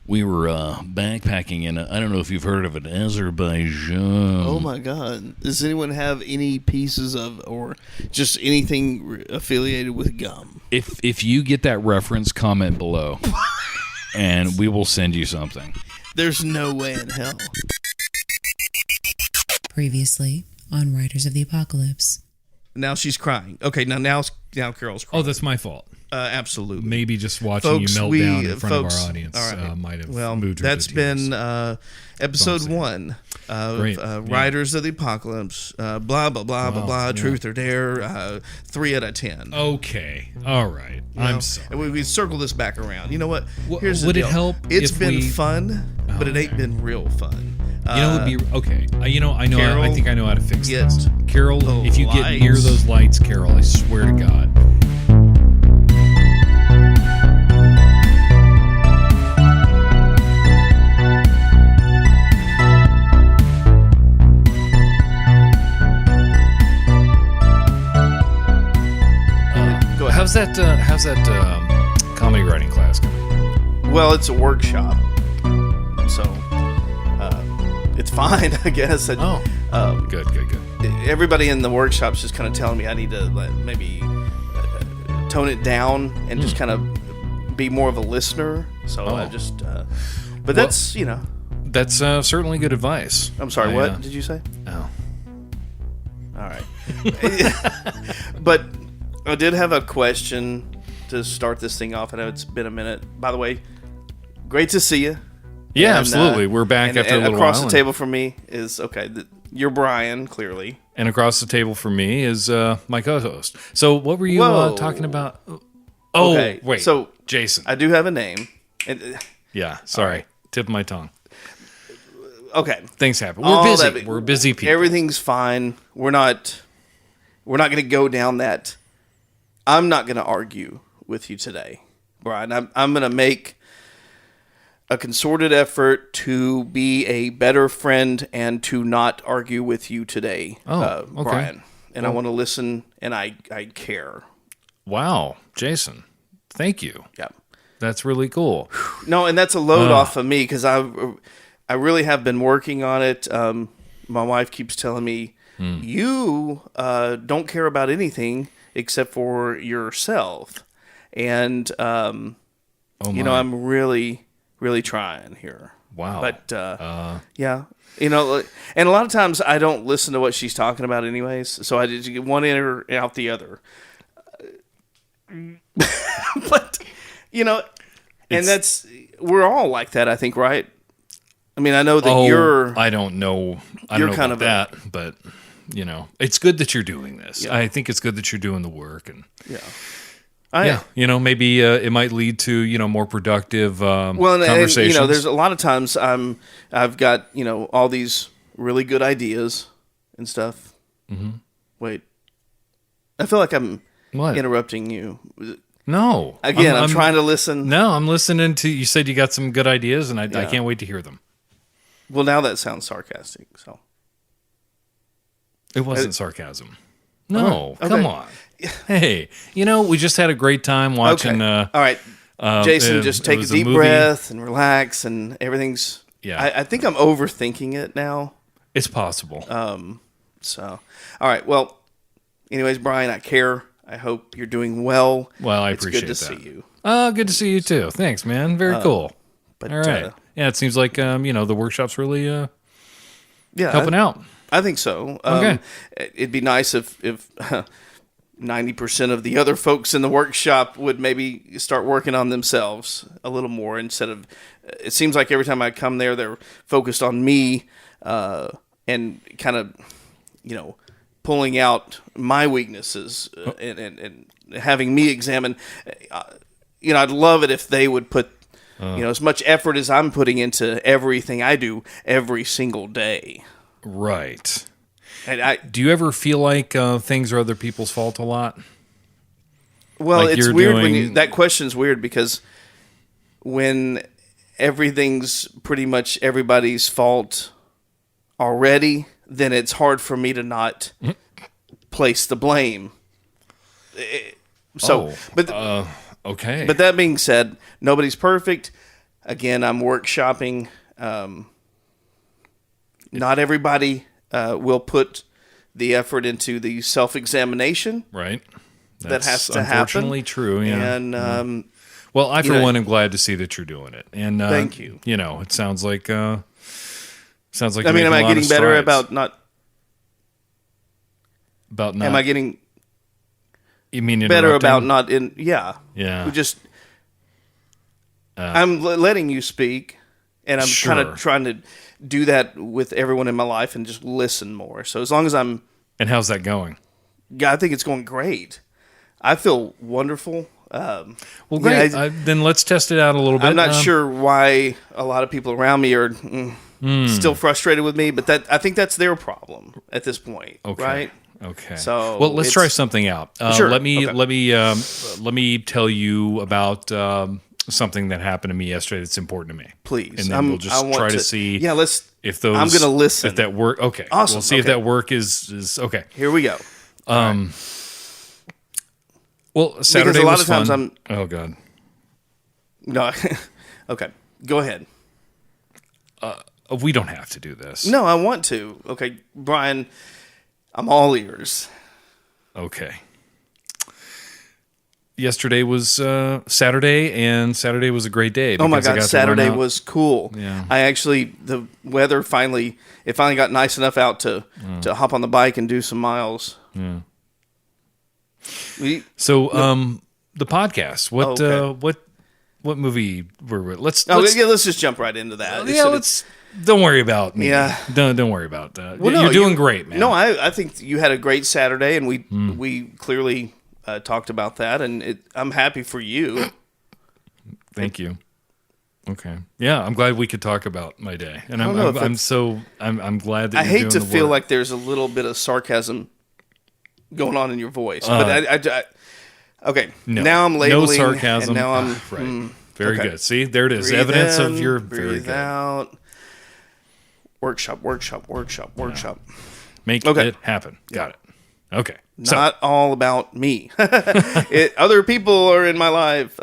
We were backpacking in, I don't know if you've heard of it, Azerbaijan. Oh my God. Does anyone have any pieces of, or just anything affiliated with gum? If you get that reference, comment below, and we will send you something. There's no way in hell. Previously on Riders of the Apocalypse. Now she's crying. Okay, now Carol's crying. Oh, that's my fault. Absolutely. Maybe just watching Folks, you melt down in front folks, of our audience all right. might have moved her that's to been tears. episode 1 of Great. Riders of the Apocalypse. Blah, blah, blah, blah, blah, truth or dare, 3 out of 10. Okay. All right. I'm sorry. And we circle this back around. You know what? Well, Here's the would it deal. help It's if been we- fun, but it ain't been real fun. You know, it'd be okay. I know. Carol, I think I know how to fix get this. Carol, the if you get near lights. those lights, Carol, I swear to God. Go ahead. How's that comedy writing class going? Well, it's a workshop, so it's fine, I guess. Good. Everybody in the workshop's just kind of telling me I need to maybe tone it down and just kind of be more of a listener. So I just, but that's That's certainly good advice. I'm sorry. What did you say? Oh. All right. But I did have a question to start this thing off. I know it's been a minute. By the way, great to see you. Yeah, And, absolutely. We're back after a little across while. the table from me is you're Brian, clearly. And across the table from me is my co-host. So what were you talking about? Oh, Okay, wait. so Jason. I do have a name. And, Yeah, sorry. All right. Tip of my tongue. okay, Things happen. All We're busy. that- We're busy people. everything's fine. We're not going to go down that. I'm not going to argue with you today, Brian. I'm going to make a concerted effort to be a better friend and to not argue with you today, Okay. Brian. And I want to listen, and I care. Wow, Jason. Thank you. Yeah. That's really cool. No, and that's a load off of me because I really have been working on it. My wife keeps telling me, you don't care about anything except for yourself. And, I'm really, really trying here. Wow. But, yeah. And a lot of times I don't listen to what she's talking about anyways. So I just get one in or out the other. But, and we're all like that, I think, right? I mean, I know that you're... I don't know. I you're don't know kind about of that, but it's good that you're doing this. Yeah. I think it's good that you're doing the work, and yeah. maybe it might lead to more productive conversations. And, there's a lot of times I've got all these really good ideas and stuff. Mm-hmm. Wait, I feel like I'm interrupting you. No, Again, I'm trying to listen. No, I'm listening to you. Said you got some good ideas, and I can't wait to hear them. Well, now that sounds sarcastic. So it wasn't sarcasm. No, okay. Come on. Hey, we just had a great time watching. Okay. All right, Jason, just take a deep breath and relax, and everything's. Yeah, I think I'm overthinking it now. It's possible. So, all right. Well, anyways, Brian, I care. I hope you're doing well. Well, I appreciate that. It's good to see you. Good to see you too. Thanks, man. Very cool. But, all right. Yeah, it seems like the workshop's really helping out. I think so. Okay. It'd be nice if 90% of the other folks in the workshop would maybe start working on themselves a little more instead of. It seems like every time I come there, they're focused on me and kind of, pulling out my weaknesses and having me examine. I'd love it if they would put, as much effort as I'm putting into everything I do every single day. Right. And do you ever feel like things are other people's fault a lot? Well, Like it's you're weird doing- that question's weird because when everything's pretty much everybody's fault already, then it's hard for me to not place the blame. So, okay. But that being said, nobody's perfect. again, I'm workshopping. Not everybody will put the effort into the self-examination. Right. That has to unfortunately happen. true. Yeah. And well, I for one am glad to see that you're doing it. And thank you. You know, it sounds like I you're mean, am I making a lot getting of better strides. about not? About not? Am I getting You mean better about interrupting? not in? Yeah. Yeah. We just. I'm letting you speak, and I'm kind Sure. of trying to do that with everyone in my life and just listen more. So as long as I'm, And how's that going? yeah, I think it's going great. I feel wonderful. Well, great. Then let's test it out a little bit. I'm not sure why a lot of people around me are still frustrated with me, but I think that's their problem at this point, Okay. right? Okay. So well, let's try something out. Sure. Let me Okay. let me tell you about something that happened to me yesterday that's important to me. Please, and then we'll just try to see. Yeah, let's. If those, I'm going to listen. If that work, okay. Awesome. We'll see if Okay. that work is okay. Here we go. Well, Saturday because a lot was of times fun. Oh God. No, okay, go ahead. We don't have to do this. No, I want to. Okay, Brian, I'm all ears. Okay. Yesterday was Saturday, and Saturday was a great day. Oh my because I God, got to run Saturday out. was cool. Yeah. I actually, the weather finally got nice enough out to hop on the bike and do some miles. Yeah. We, So, the podcast. What Okay. what movie were we? Let's let's just jump right into that. yeah. Let's don't worry about me. Yeah. Don't worry about that. Well, no, You're doing great, man. No, I think you had a great Saturday, and we clearly talked about that, and I'm happy for you. Thank you. Okay. Yeah, I'm glad we could talk about my day, and don't know if I'm glad that I you're hate doing to the feel work. like there's a little bit of sarcasm going on in your voice, Uh, but I okay. No. Now I'm labeling. No sarcasm. And now I'm right. Very okay. good. See, there it is. Breathe Evidence in, of your very breathe good. out. Workshop. Make Okay. it happen. Got it. Okay. Not all about me. Other people are in my life.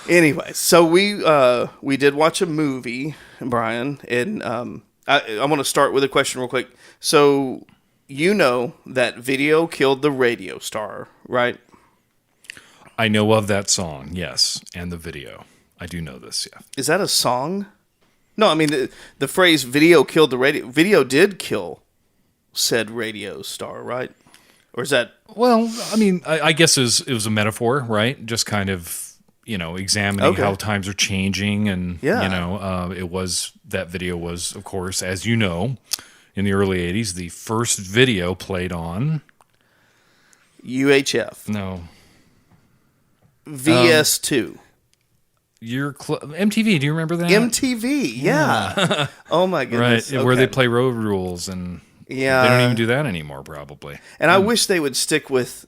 Anyway, so we did watch a movie, Brian, and I want to start with a question real quick. So you know that video killed the radio star, right? I know of that song, yes, and the video. I do know this, yeah. Is that a song? No, I mean the phrase "video killed the radio." Video did kill said radio star, right? Or is that? Well, I mean, I guess it was a metaphor, right? Just kind of, examining Okay. how times are changing. And, Yeah. that video was, of course, as you know, in the early 80s, the first video played on. UHF No. VS2 MTV, do you remember that? MTV. Yeah. Oh my Right, goodness. where they Okay. play Road Rules, and Yeah. they don't even do that anymore, probably. And I wish they would stick with.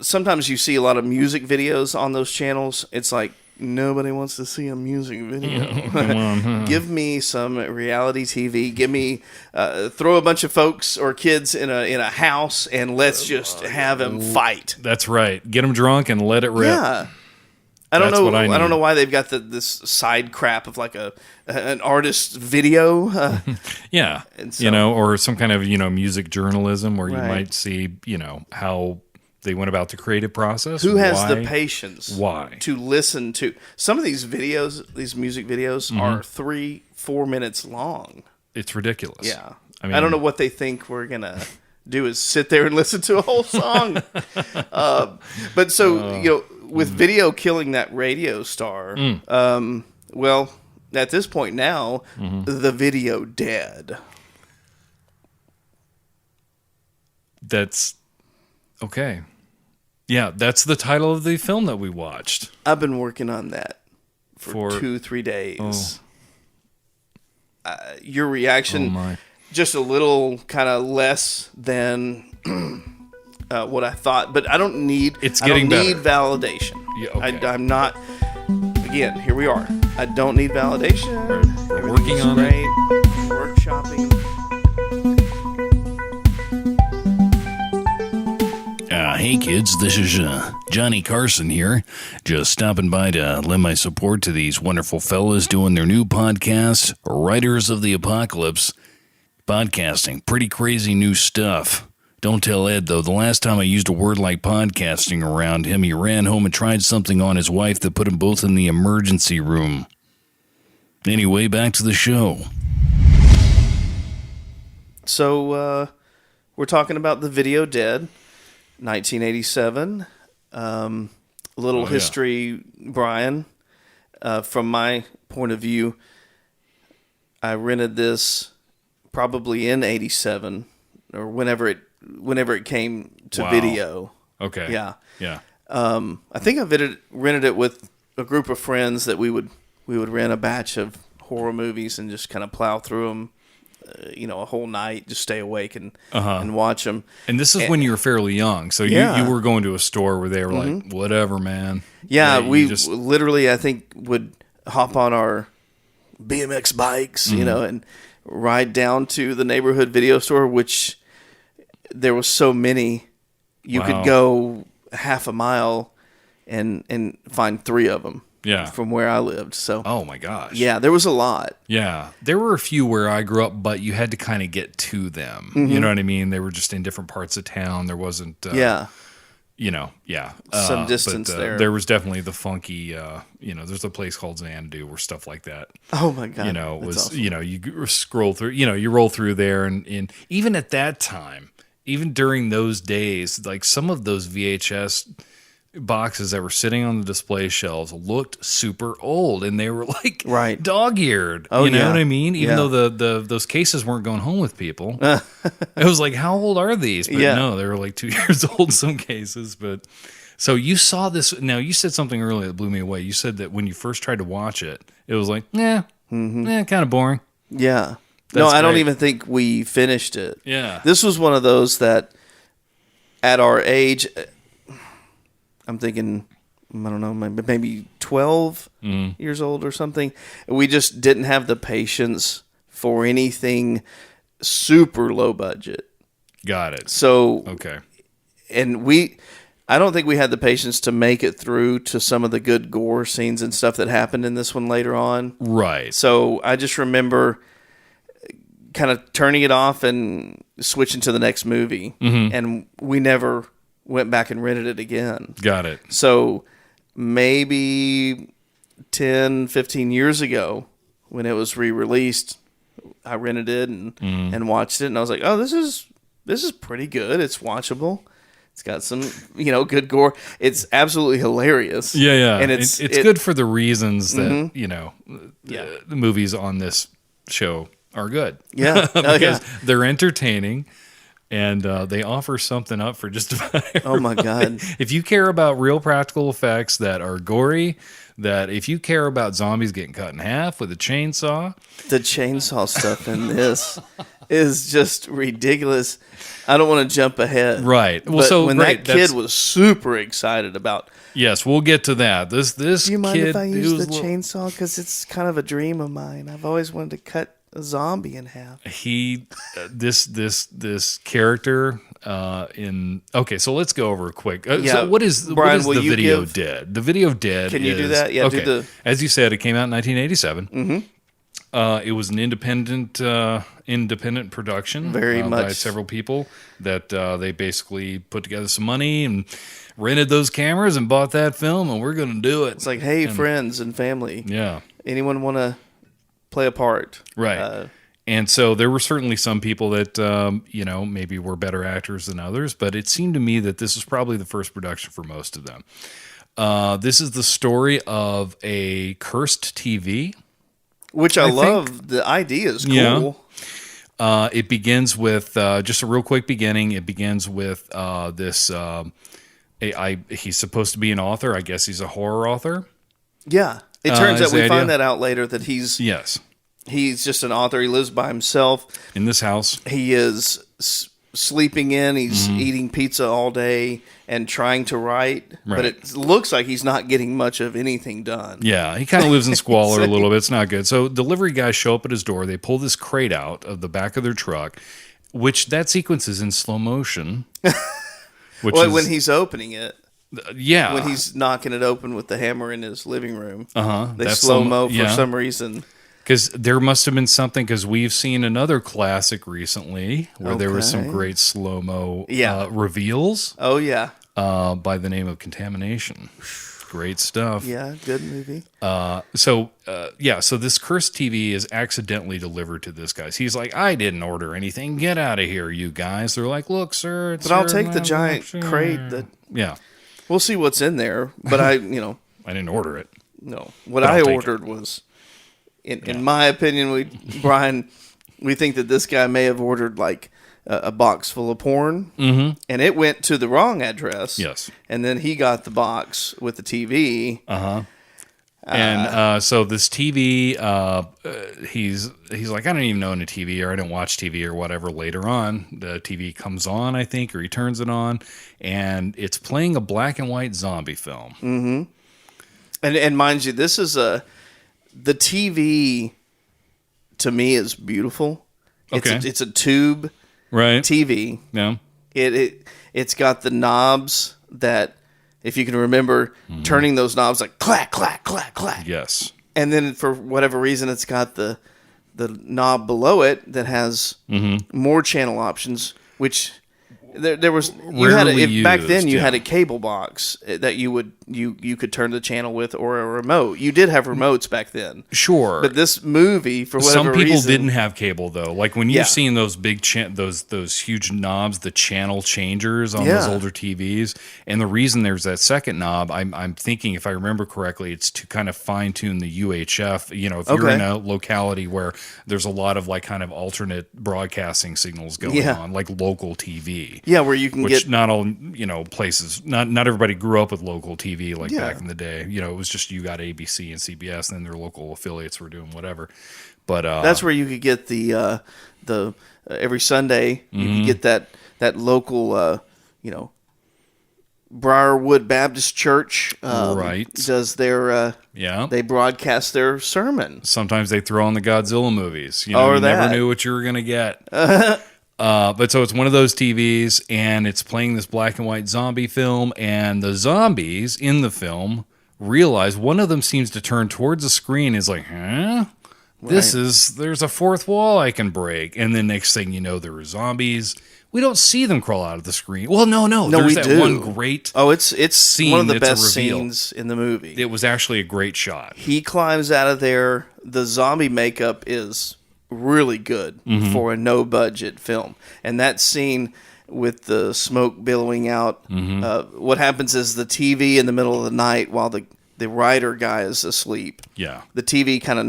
Sometimes you see a lot of music videos on those channels. It's like nobody wants to see a music video. Give me some reality TV. Give me throw a bunch of folks or kids in a house and let's just have them fight. That's right. Get them drunk and let it rip. Yeah. I don't That's know. what I I don't need. know why they've got this side crap of like an artist's video. Yeah. And so- Or some kind of, music journalism where you Right. might see, how they went about the creative process. Who has the why. patience? Why? To listen to some of these videos? These music videos Mm-hmm. are 3-4 minutes long. It's ridiculous. Yeah, I mean, I don't know what they think we're gonna do is sit there and listen to a whole song. But so with video killing that radio star, well, at this point now, the video dead. That's okay. Yeah, that's the title of the film that we watched. I've been working on that for For- 2-3 days. Your reaction, Oh, my. just a little kind of less than what I thought, but I don't need. It's I don't getting need validation. Yeah, okay. I'm not. Again, here we are. I don't need validation. We're working on it. great. Workshopping. Hey Hey kids, this is Johnny Carson here. Just stopping by to lend my support to these wonderful fellas doing their new podcast, Writers of the Apocalypse. Podcasting, pretty crazy new stuff. Don't tell Ed, though, the last time I used a word like podcasting around him, he ran home and tried something on his wife that put them both in the emergency room. Anyway, back to the show. So, we're talking about The Video Dead, 1987. A little history, Brian. From my point of view, I rented this probably in 87 or whenever it came to video. Okay. Yeah. Yeah. I think I rented it with a group of friends that we would rent a batch of horror movies and just kind of plow through them. A whole night, just stay awake and watch them. And this is when you were fairly young, so you were going to a store where they were like, whatever, man. Yeah, we literally, I think, would hop on our BMX bikes, and ride down to the neighborhood video store, which there was so many. You could go half a mile and find 3 of them. Yeah. From where I lived. So. Oh my gosh. Yeah, there was a lot. Yeah. There were a few where I grew up, but you had to kind of get to them. You know what I mean? They were just in different parts of town. There wasn't some distance there. There was definitely the funky there's a place called Xanadu where stuff like that. Oh my god. Was awesome. You scroll through, you roll through there and even at that time, even during those days, like some of those VHS boxes that were sitting on the display shelves looked super old, and they were like dog-eared. Oh, you know what I mean? Even though those cases weren't going home with people. It was like, how old are these? But no, they were like 2 years old in some cases. But so you saw this. Now you said something earlier that blew me away. You said that when you first tried to watch it, it was like, kind of boring. Yeah. That's I don't great. even think we finished it. Yeah. This was one of those that at our age, I'm thinking, I don't know, maybe 12 years old or something. We just didn't have the patience for anything super low budget. Got it. So, okay. And I don't think we had the patience to make it through to some of the good gore scenes and stuff that happened in this one later on. Right. So I just remember kind of turning it off and switching to the next movie. And we never went back and rented it again. Got it. So maybe 10, 15 years ago when it was re-released, I rented it and watched it, and I was like, oh, this is pretty good. It's watchable. It's got some, good gore. It's absolutely hilarious. Yeah. And it's good for the reasons that, the movies on this show are good. Yeah. Because they're entertaining. And they offer something up for just about everybody. Oh, my God. If you care about real practical effects that are gory, if you care about zombies getting cut in half with a chainsaw. The chainsaw stuff in this is just ridiculous. I don't want to jump ahead. Right. Well, but when that kid was super excited about. Yes, we'll get to that. This Do you mind kid, if I use the chainsaw? Because it's kind of a dream of mine. I've always wanted to cut a zombie in half. This character okay, so let's go over quick. So what is Brian, The Video Dead? The Video Dead. Can you do that? Yeah. Okay. As you said, it came out in 1987. It was an independent production, very much by several people that they basically put together some money and rented those cameras and bought that film, and we're going to do it. It's like, hey, friends and family. Yeah. Anyone want to play a part? Right. And so there were certainly some people that, maybe were better actors than others, but it seemed to me that this was probably the first production for most of them. This is the story of a cursed TV. Which I love. Think, the idea is cool. Yeah. It begins with, just a real quick beginning, it begins with this, he's supposed to be an author. I guess he's a horror author. Yeah. It turns out we find that out later that he's just an author. He lives by himself in this house. He is sleeping in. He's eating pizza all day and trying to write, but it looks like he's not getting much of anything done. Yeah, he kind of lives in squalor a little bit. It's not good. So delivery guys show up at his door. They pull this crate out of the back of their truck, which that sequence is in slow motion. which well, is when he's opening it. Yeah. When he's knocking it open with the hammer in his living room. They That's slow-mo for some reason. Because there must have been something, because we've seen another classic recently where there was some Okay. great slow-mo Yeah. reveals Oh, yeah. by the name of Contamination. Great stuff. Yeah, good movie. So this cursed TV is accidentally delivered to this guy. He's like, I didn't order anything. Get out of here, you guys. They're like, look, sir. It's But I'll your take the giant mother- crate that... Yeah. We'll see what's in there. But I didn't order it. no. What But I'll I take ordered was... In my opinion, Brian, we think that this guy may have ordered like a box full of porn, and it went to the wrong address. Yes. And then he got the box with the TV. And so this TV, he's like, I don't even own a TV, or I don't watch TV or whatever. Later on, the TV comes on, I think, or he turns it on, and it's playing a black and white zombie film. Mm-hmm. And mind you, this is the TV to me is beautiful. Okay. It's a tube Right. TV. Yeah. It's got the knobs that, if you can remember, turning those knobs like clack, clack, clack, clack. Yes. And then for whatever reason, it's got the knob below it that has more channel options, which there was Rarely back then used, you yeah. had a cable box that you could turn the channel with, or a remote. You did have remotes back then. Sure. But this movie, for whatever Some people reason, didn't have cable though. Like when you've Yeah. seen those big those huge knobs, the channel changers on those Yeah. older TVs, and the reason there's that second knob, I'm thinking, if I remember correctly, it's to kind of fine tune the UHF. You know, if you're Okay. in a locality where there's a lot of like kind of alternate broadcasting signals going on, like local TV. Yeah, where you can Which get not all places, not everybody grew up with local TV like Yeah. back in the day. You know, it was just you got ABC and CBS, and then their local affiliates were doing whatever. But that's where you could get the every Sunday you could get that local Briarwood Baptist Church Right. does their yeah. they broadcast their sermon. Sometimes they throw on the Godzilla movies. You know, Or you never that. knew what you were gonna get. But so it's one of those TVs, and it's playing this black and white zombie film, and the zombies in the film realize one of them seems to turn towards the screen, is like, huh? There's a fourth wall I can break. And then next thing you know, there are zombies. We don't see them crawl out of the screen. Well, no. There's we that do. one great. Oh, it's scene one of the that's a best reveal. scenes in the movie. It was actually a great shot. He climbs out of there. The zombie makeup is really good for a no budget film, and that scene with the smoke billowing out. What happens is the TV in the middle of the night while the writer guy is asleep. Yeah. The TV kind of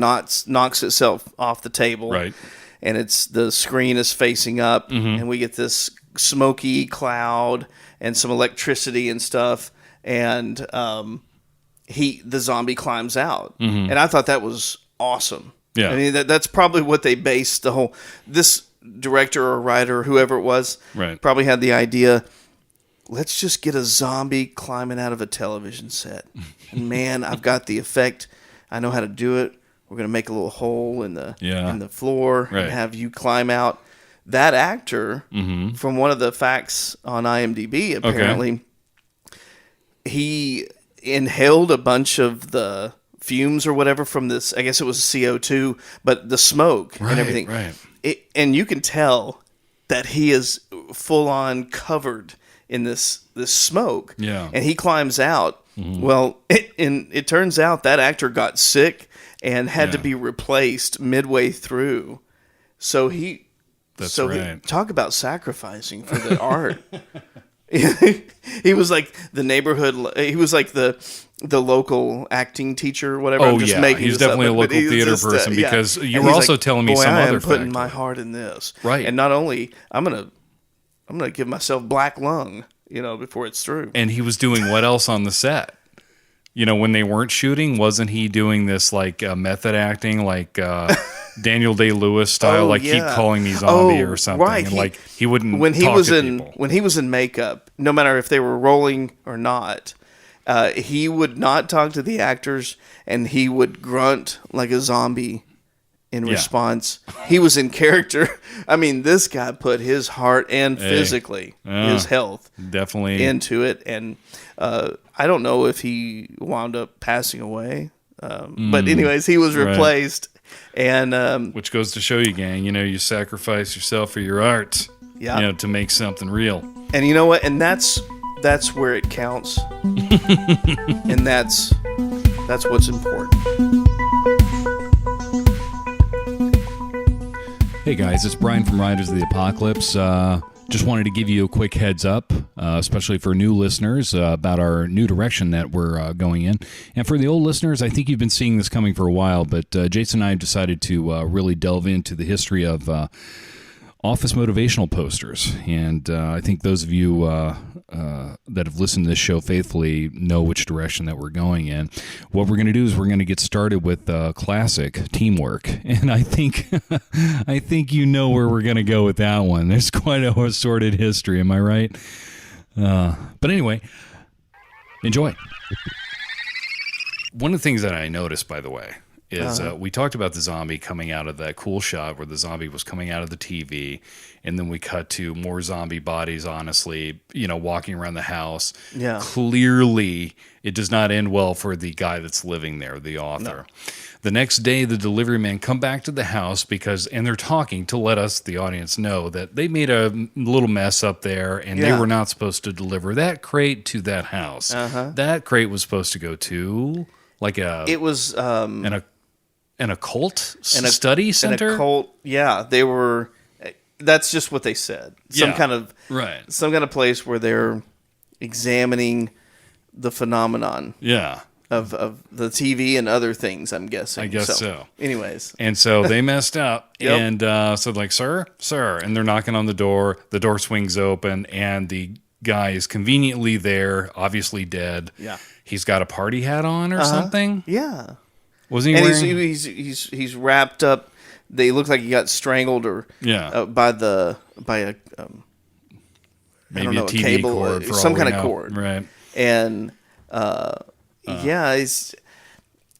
knocks itself off the table, Right. and the screen is facing up, and we get this smoky cloud and some electricity and stuff, and the zombie climbs out, and I thought that was awesome. Yeah. I mean that's probably what they based this director or writer, whoever it was, Right. probably had the idea. Let's just get a zombie climbing out of a television set. And man, I've got the effect. I know how to do it. We're going to make a little hole in the floor Right. and have you climb out. That actor, from one of the facts on IMDb, apparently, he inhaled a bunch of the fumes or whatever from this. I guess it was CO2, but the smoke and everything. Right. And you can tell that he is full on covered in this smoke. Yeah. And he climbs out. Well, it turns out that actor got sick and had to Yeah. be replaced midway through. So That's he right. talk about sacrificing for the art. He was like the neighborhood. He was like the local acting teacher, or whatever. Oh, I'm just yeah. making He's this up, definitely a but local he's theater just, person, yeah. because you And were he's also like, telling me "Boy, some I other am putting fact. my heart in this, Right. And not only I'm gonna give myself black lung, before it's through." And he was doing what else on the set? When they weren't shooting, wasn't he doing this like method acting, like Daniel Day-Lewis style, Oh, like keep yeah. calling me zombie Oh, or something? right. And like he wouldn't when he talk was to in people. when he was in makeup, no matter if they were rolling or not, he would not talk to the actors, and he would grunt like a zombie in response. He was in character. I mean, this guy put his heart and physically his health definitely into it. And I don't know if he wound up passing away. But anyways, he was replaced. And which goes to show you, gang, you sacrifice yourself for your art. Yeah. To make something real. And you know what? And that's where it counts. And that's what's important. Hey guys, it's Brian from Riders of the Apocalypse. Just wanted to give you a quick heads up, especially for new listeners, about our new direction that we're going in. And for the old listeners, I think you've been seeing this coming for a while, but Jason and I have decided to really delve into the history of office motivational posters. And I think those of you that have listened to this show faithfully know which direction that we're going in. What we're going to do is we're going to get started with classic teamwork. And I think you know where we're going to go with that one. There's quite a sordid history, am I right? But anyway, enjoy. One of the things that I noticed, by the way, is we talked about the zombie coming out of that cool shot where the zombie was coming out of the TV, and then we cut to more zombie bodies, honestly, walking around the house. Yeah. Clearly, it does not end well for the guy that's living there, the author. No. The next day, the delivery men come back to the house and they're talking to let us, the audience, know that they made a little mess up there and they were not supposed to deliver that crate to that house. That crate was supposed to go to it was an occult study center? An occult, they were. That's just what they said. Some kind of place where they're examining the phenomenon. Yeah. Of the TV and other things, I'm guessing. I guess so. Anyways. And so they messed up and said like, sir, and they're knocking on the door. The door swings open and the guy is conveniently there, obviously dead. Yeah. He's got a party hat on or something. Yeah. Wasn't he wearing? He's wrapped up. They look like he got strangled or by a maybe a TV cable, cord, for some kind of know. cord, right? And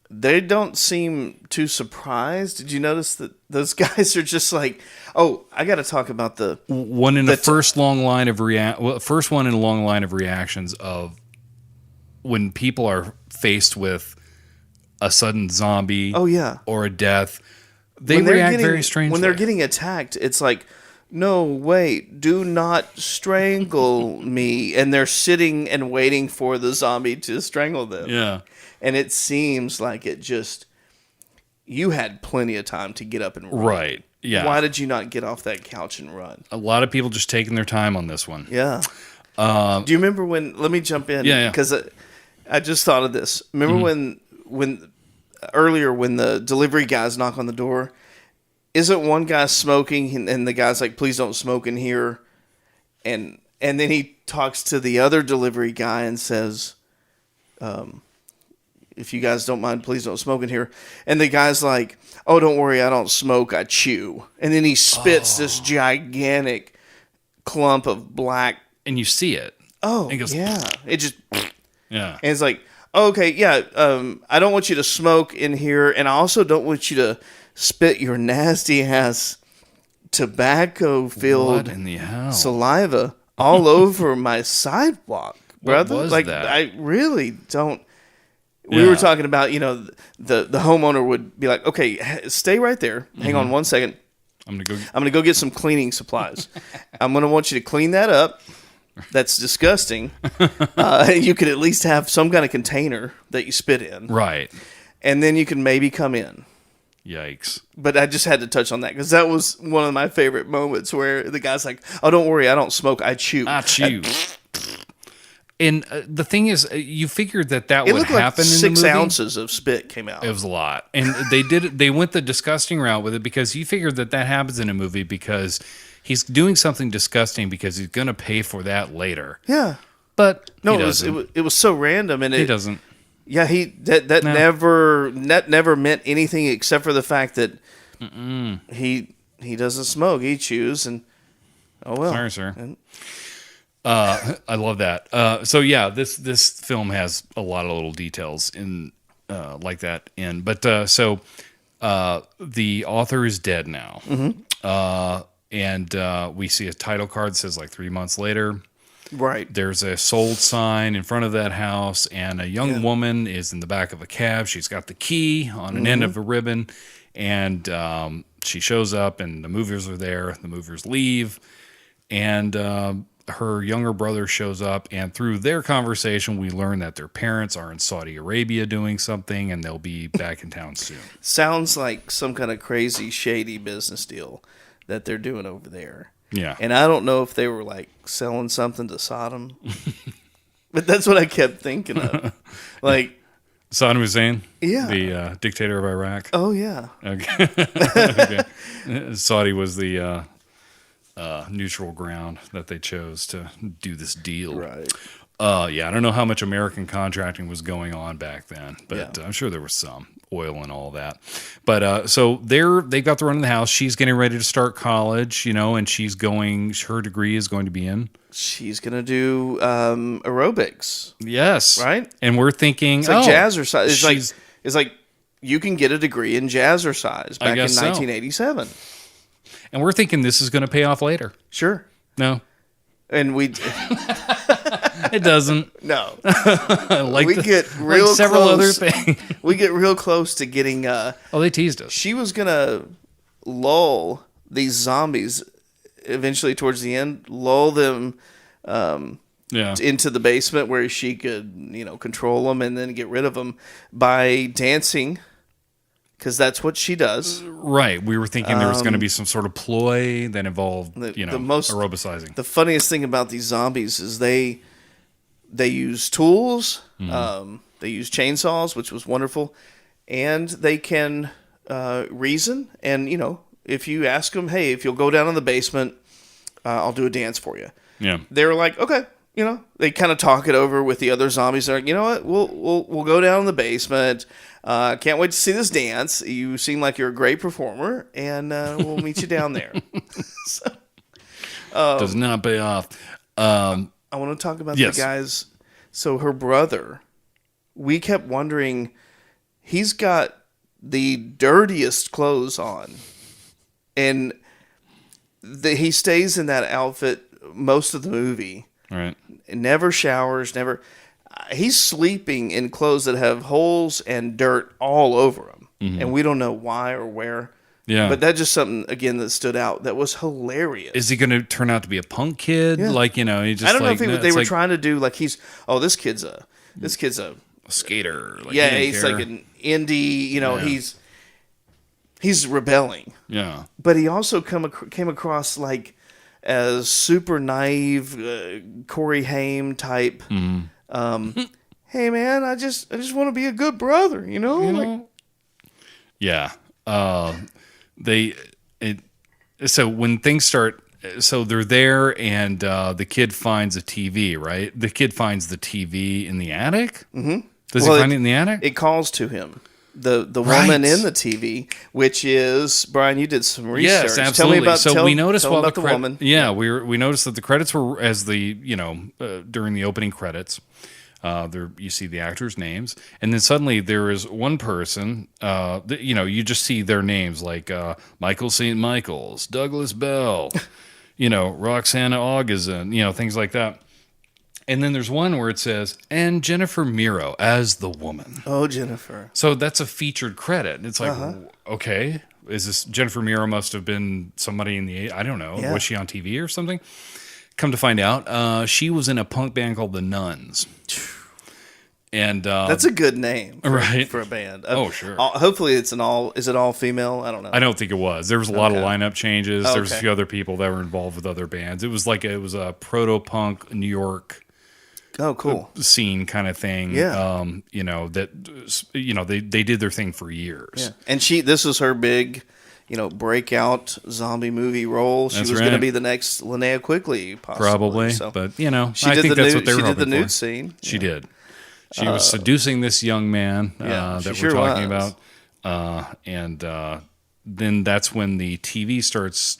they don't seem too surprised. Did you notice that those guys are just like, oh, I got to talk about the one in the first long line of first one in a long line of reactions of when people are faced with a sudden zombie or a death, they react very strangely. When they're getting attacked, it's like, no, wait, do not strangle me. And they're sitting and waiting for the zombie to strangle them. Yeah. And it seems like you had plenty of time to get up and run. Right, yeah. Why did you not get off that couch and run? A lot of people just taking their time on this one. Yeah. Do you remember let me jump in. Yeah. Because I just thought of this. Remember when earlier when the delivery guys knock on the door, isn't one guy smoking and the guy's like, please don't smoke in here, and then he talks to the other delivery guy and says, if you guys don't mind, please don't smoke in here. And the guy's like, oh, don't worry, I don't smoke, I chew. And then he spits this gigantic clump of black, and you see it. Oh, it goes, yeah. It just, yeah. And it's like, oh, okay, yeah, I don't want you to smoke in here, and I also don't want you to spit your nasty ass tobacco-filled saliva all over my sidewalk, brother. What was like that? I really don't. We were talking about, the homeowner would be like, okay, stay right there. Hang on 1 second. I'm gonna go get some cleaning supplies. I'm gonna want you to clean that up. That's disgusting. You could at least have some kind of container that you spit in, right? And then you can maybe come in. Yikes. But I just had to touch on that because that was one of my favorite moments where the guy's like, oh, don't worry, I don't smoke, I chew. And the thing is, you figured that would happen like in the movie. 6 ounces of spit came out. It was a lot. And they went the disgusting route with it because you figured that happens in a movie because he's doing something disgusting because he's going to pay for that later. Yeah. But no, it was so random. And he doesn't. Yeah, never meant anything except for the fact that he doesn't smoke. He chews, and oh well. Sorry, sir. I love that. So yeah, this film has a lot of little details in like that. So The author is dead now. And we see a title card that says like 3 months later. Right. There's a sold sign in front of that house, and a young woman is in the back of a cab. She's got the key on an end of a ribbon, and she shows up, and the movers are there. The movers leave, and her younger brother shows up, and through their conversation, we learn that their parents are in Saudi Arabia doing something, and they'll be back in town soon. Sounds like some kind of crazy, shady business deal that they're doing over there. Yeah. And I don't know if they were like selling something to Saddam, but that's what I kept thinking of. Like Saddam Hussein? Yeah. The dictator of Iraq? Oh, yeah. Okay. Okay. Saudi was the neutral ground that they chose to do this deal. Right. Yeah, I don't know how much American contracting was going on back then, but Yeah. I'm sure there was some oil and all that. But so they got the run of the house. She's getting ready to start college, and her degree is going to be in. She's going to do aerobics. Yes. Right? And we're thinking, It's like jazzercise. she's- It's like you can get a degree in jazzercise back in guess so. 1987. and we're thinking this is going to pay off later. Sure. No, And we it doesn't. no. Like We get real several other close. things. We get real close to getting Oh, they teased us. she was going to lull these zombies eventually towards the end, lull them Yeah. into the basement where she could, control them and then get rid of them by dancing, because that's what she does. Right. We were thinking there was going to be some sort of ploy that involved, the most- aerobicizing. The funniest thing about these zombies is they use tools, they use chainsaws, which was wonderful, and they can reason. And if you ask them, hey, if you'll go down in the basement, I'll do a dance for you. Yeah. They're like, okay. They kind of talk it over with the other zombies. They're like, you know what? We'll go down in the basement. Can't wait to see this dance. You seem like you're a great performer, and we'll meet you down there. Does not pay off. I want to talk about Yes. the guys. So her brother, we kept wondering, he's got the dirtiest clothes on, and he stays in that outfit most of the movie. Right. Never showers, never. He's sleeping in clothes that have holes and dirt all over him, and we don't know why or where. Yeah. But that's just something again that stood out. That was hilarious. Is he going to turn out to be a punk kid? Yeah. Like, he just I don't know if no, they it's were like trying to do like this kid's a a skater. Like, yeah, he didn't he's care. like an indie. He's rebelling, Yeah. but he also came across like as super naive, Corey Haim type. Hey man, I just want to be a good brother, like, Yeah. So when things start, so they're there, and the kid finds a TV, right? The kid finds the TV in the attic? Mm-hmm. Does he find it in the attic? It calls to him. The Right. woman in the TV, which is Brian. You did some research. Yes, absolutely. We noticed while about the the woman. Yeah, we noticed that the credits were during the opening credits. There you see the actors' names, and then suddenly there is one person. You just see their names like Michael St. Michael's, Douglas Bell, Roxana Augazin, things like that. And then there's one where it says, and Jennifer Miro as the woman. Oh, Jennifer. So that's a featured credit. It's like, okay, is this Jennifer Miro? Must have been somebody in the, I don't know. Yeah. Was she on TV or something? Come to find out, she was in a punk band called the Nuns. And That's a good name, Right. for a band. Oh, sure. Hopefully, is it all female? I don't know. I don't think it was. There was a lot of lineup changes. There's a Okay. few other people that were involved with other bands. It was a proto-punk New York Oh, cool. scene kind of thing. Yeah. They did their thing for years. Yeah. And this was her big, breakout zombie movie role. She That's was going to right. be the next Linnea Quigley, possibly. Probably, So but she I did think the that's nude, what they were She did the hoping nude for. scene. She did. She was seducing this young man Yeah, she that sure we're talking was. about, and then that's when the TV starts.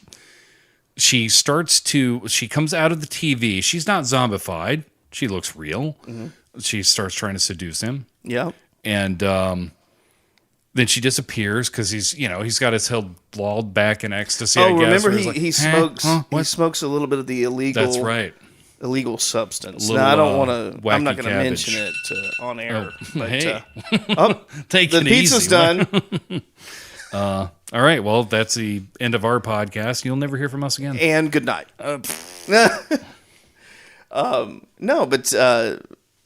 She comes out of the TV. She's not zombified. She looks real. Mm-hmm. She starts trying to seduce him, Yeah. and then she disappears because he's got his head lolled back in ecstasy. Oh, I guess, remember where he's like, he smokes. He smokes a little bit of the illegal. That's right. Illegal substance. Little, now I don't want to. I'm not wacky going to cabbage. mention it on air. But, Hey. the Take it pizza's easy. done. All right. Well, that's the end of our podcast. You'll never hear from us again. And good night. No, but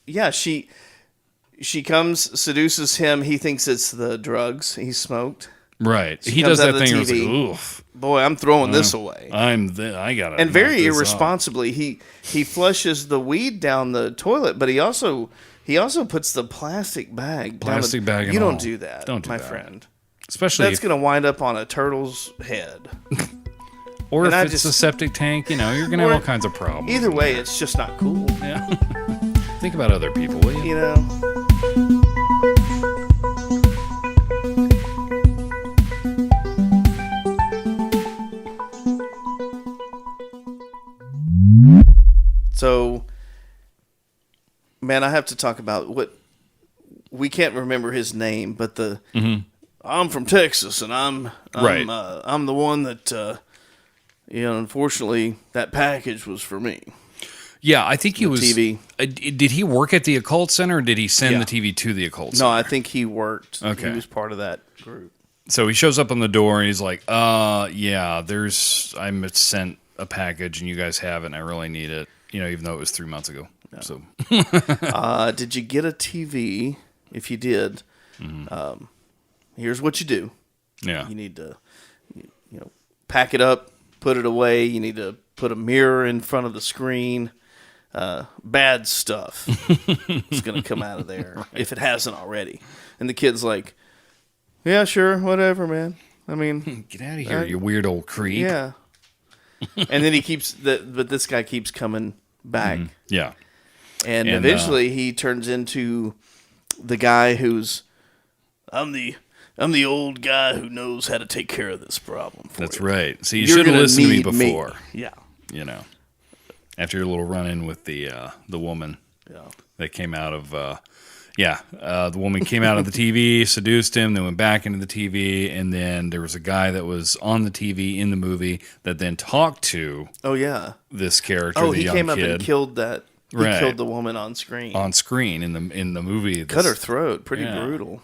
yeah, she comes, seduces him. He thinks it's the drugs he smoked. Right. She He comes does out that of the thing where it's TV. like, oof. Boy, I'm throwing this away. I got it. And very irresponsibly, he flushes the weed down the toilet, but he also puts the plastic bag. Plastic bag and You all. don't do that, Don't do my that. friend. Especially That's going to wind up on a turtle's head. or and if I it's just- a septic tank, you're going to have Or- all kinds of problems. Either way, it's just not cool. Yeah. Think about other people, will you? You know. So, man, I have to talk about what we can't remember his name, but I'm from Texas, and I'm Right. I'm the one that unfortunately that package was for me. Yeah, I think he was. TV. Did he work at the occult center, or did he send Yeah. the TV to the occult No, center? I think he worked. Okay. He was part of that group. So he shows up on the door and he's like, yeah, I'm sent a package and you guys have it and I really need it. Even though it was 3 months ago. No. So Did you get a TV? If you did, here's what you do. yeah. You need to, pack it up, put it away. You need to put a mirror in front of the screen. Bad stuff is going to come out of there if it hasn't already. And the kid's like, yeah, sure, whatever, man. I mean, Get out of here, you weird old creep. yeah. And then but this guy keeps coming back. Yeah. And And, eventually he turns into the guy who's, I'm the old guy who knows how to take care of this problem for That's you. right. So you You're should have gonna listened to me need before. Yeah. After your little run-in with the woman Yeah. that came out of the woman came out of the TV, seduced him, then went back into the TV, and then there was a guy that was on the TV in the movie that then talked to Oh, yeah. this character, Oh, the he young came kid, up and killed that. He Right. killed the woman on screen. on screen in the movie. Cut her throat. Pretty Yeah. brutal.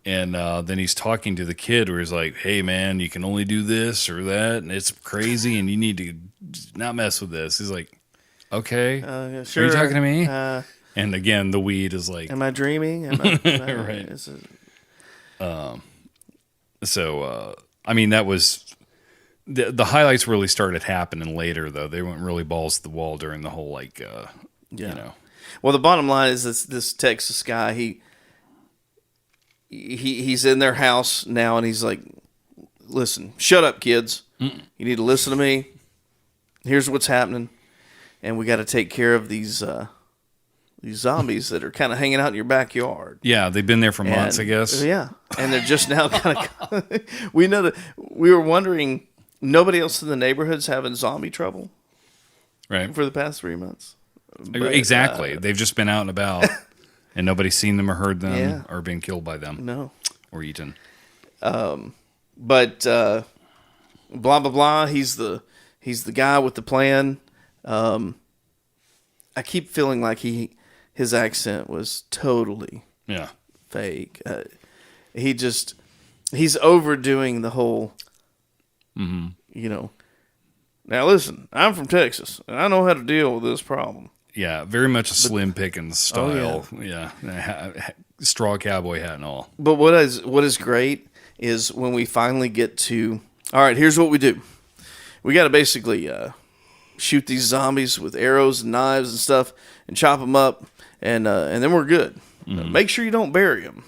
And then he's talking to the kid where he's like, hey, man, you can only do this or that, and it's crazy, and you need to not mess with this. He's like, okay. Yeah, sure. Are you talking to me? Uh, And again, the weed is like, am I dreaming? Right. so, I mean, that was, the highlights really started happening later, though. They went really balls to the wall during the whole, Well, the bottom line is this Texas guy, he's in their house now, and he's like, listen, shut up, kids. You need to listen to me. Here's what's happening. And we got to take care of these zombies that are kind of hanging out in your backyard. yeah, they've been there for months, I guess. Yeah, and they're just now kind of. We know that we were wondering. Nobody else in the neighborhood's having zombie trouble Right. for the past 3 months. But, Exactly. They've just been out and about, and nobody's seen them or heard them Yeah. or been killed by them No, or eaten. but blah blah blah. He's the guy with the plan. I keep feeling like his accent was totally Yeah. fake. He's overdoing the whole. Now listen, I'm from Texas, and I know how to deal with this problem. Yeah, very much a Slim Pickens style. Yeah. Straw cowboy hat and all. But what is great is when we finally get to, all right, here's what we do. We got to basically shoot these zombies with arrows and knives and stuff and chop them up, and then we're good. Make sure you don't bury them.